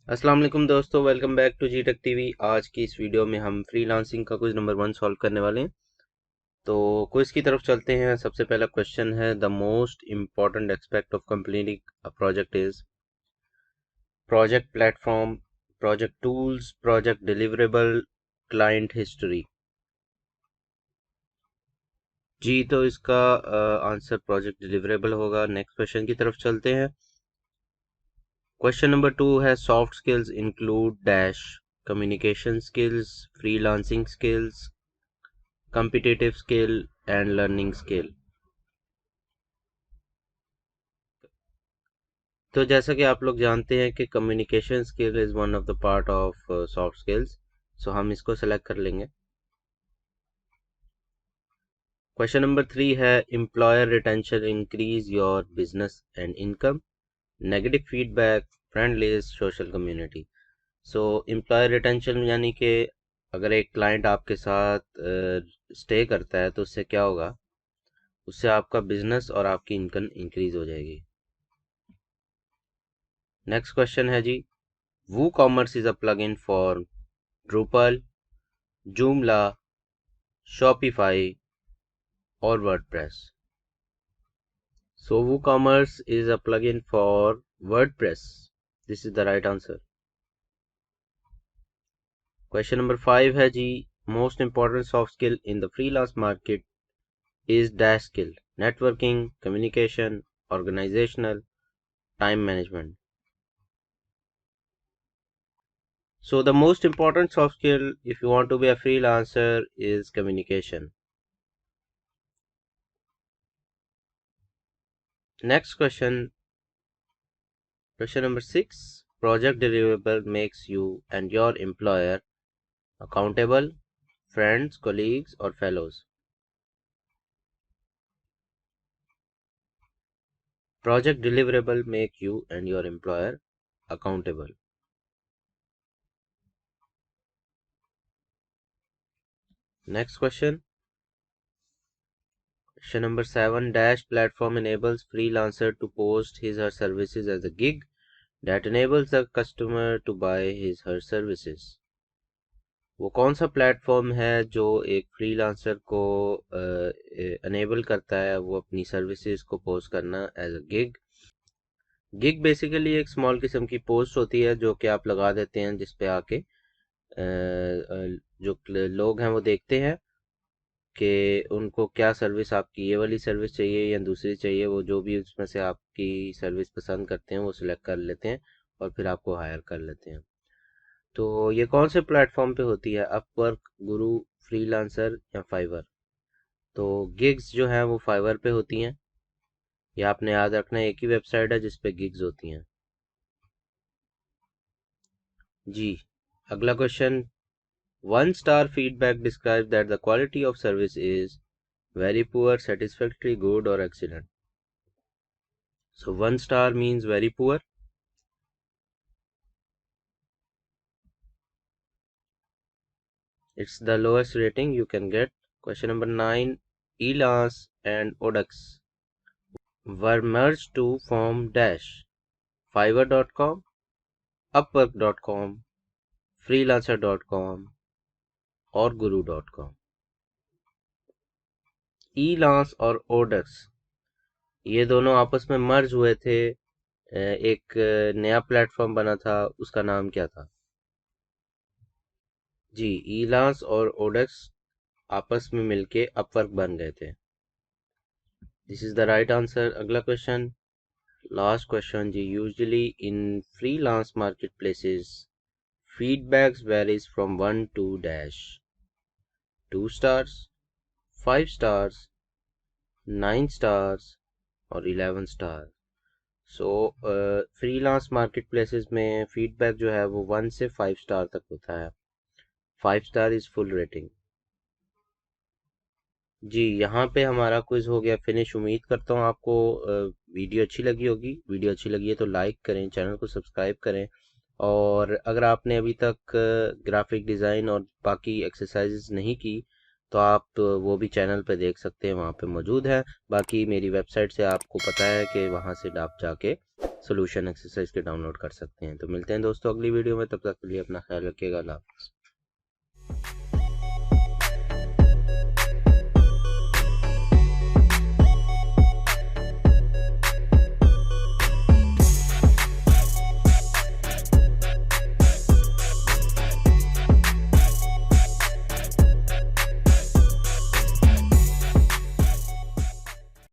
अस्सलाम वालेकुम दोस्तों, welcome back to G Tech TV. आज की इस वीडियो में हम फ्रीलांसिंग का क्विज नंबर 1 सॉल्व करने वाले हैं। तो क्विज की तरफ चलते हैं। सबसे पहला क्वेश्चन है, the most important aspect of completing a project is project platform, project tools, project deliverable, client history. जी, तो इसका आंसर प्रोजेक्ट डिलीवरेबल होगा। नेक्स्ट क्वेश्चन की तरफ चलते हैं। क्वेश्चन नंबर 2 है, soft skills include dash, communication skills, freelancing skills, competitive skill and learning skill। तो जैसा कि आप लोग जानते हैं कि communication skill is one of the part of soft skills, so हम इसको सेलेक्ट कर लेंगे। क्वेश्चन नंबर 3 है, employer retention increase your business and income, negative feedback, friend list, social community. So employer retention यानी कि अगर एक क्लाइंट आपके साथ स्टे करता है तो उससे क्या होगा, उससे आपका बिजनेस और आपकी इनकम इंक्रीज हो जाएगी। नेक्स्ट क्वेश्चन है जी, WooCommerce is a plugin for Drupal, Joomla, Shopify or WordPress. So WooCommerce is a plugin for WordPress. This is the right answer. Question number 5 है जी, most important soft skill in the freelance market is dash skill, networking, communication, organizational, time management. So the most important soft skill if you want to be a freelancer is communication. Next question number 6. Project deliverable makes you and your employer accountable, friends, colleagues, or fellows. Project deliverable make you and your employer accountable. Next question. Question number 7. Dash platform enables freelancer to post his or her services as a gig that enables the customer to buy his or her services. वो कौन सा platform है जो एक freelancer को enable करता है वो अपनी सर्विसेज को पोस्ट करना as a gig. Gig basically एक स्मॉल किस्म की पोस्ट होती है जो कि आप लगा देते हैं, जिस पे आके जो लोग हैं वो देखते हैं कि उनको क्या सर्विस, आपकी ये वाली सर्विस चाहिए या दूसरी चाहिए। वो जो भी उसमें से आपकी सर्विस पसंद करते हैं वो सिलेक्ट कर लेते हैं और फिर आपको हायर कर लेते हैं। तो ये कौन से प्लेटफॉर्म पे होती है, अपवर्क, गुरु, फ्रीलांसर या फाइवर? तो गिग्स जो हैं वो फाइवर पे होती हैं। ये आपने याद रखना है, एक ही वेबसाइट है जिस पे गिग्स होती हैं। जी, अगला question, 1 star feedback describes that the quality of service is very poor, satisfactory, good or excellent. So 1 star means very poor. It's the lowest rating you can get. Question number 9, Elance and Odux were merged to form dash, fiverr.com, upwork.com, freelancer.com और guru.com। Elance और Odux ये दोनों आपस में मर्ज हुए थे, एक नया प्लेटफॉर्म बना था, उसका नाम क्या था? जी, ईलांस और ओडेक्स आपस में मिलके अपवर्क बन गए थे। This is the right answer. अगला क्वेश्चन, लास्ट क्वेश्चन जी, usually in freelance market places feedbacks varies from 1 to dash, 2 stars, 5 stars, 9 stars और 11 स्टार। सो फ्रीलांस मार्केट प्लेसेस में फीडबैक जो है वो 1 से 5 स्टार तक होता है। 5 स्टार इज फुल रेटिंग। जी, यहाँ पे हमारा क्विज हो गया फिनिश। उम्मीद करता हूँ आपको वीडियो अच्छी लगी होगी। वीडियो अच्छी लगी है तो लाइक करें, चैनल को सब्सक्राइब करें, और अगर आपने अभी तक ग्राफिक डिज़ाइन और बाकी एक्सरसाइजेज नहीं की तो आप तो वो भी चैनल पे देख सकते हैं, वहाँ पे मौजूद है। बाकी मेरी वेबसाइट से आपको पता है कि वहाँ से आप जाके सोल्यूशन एक्सरसाइज के डाउनलोड कर सकते हैं। तो मिलते हैं दोस्तों अगली वीडियो में, तब तक के लिए अपना ख्याल रखिएगा। अल्लाह हाफ़िज़।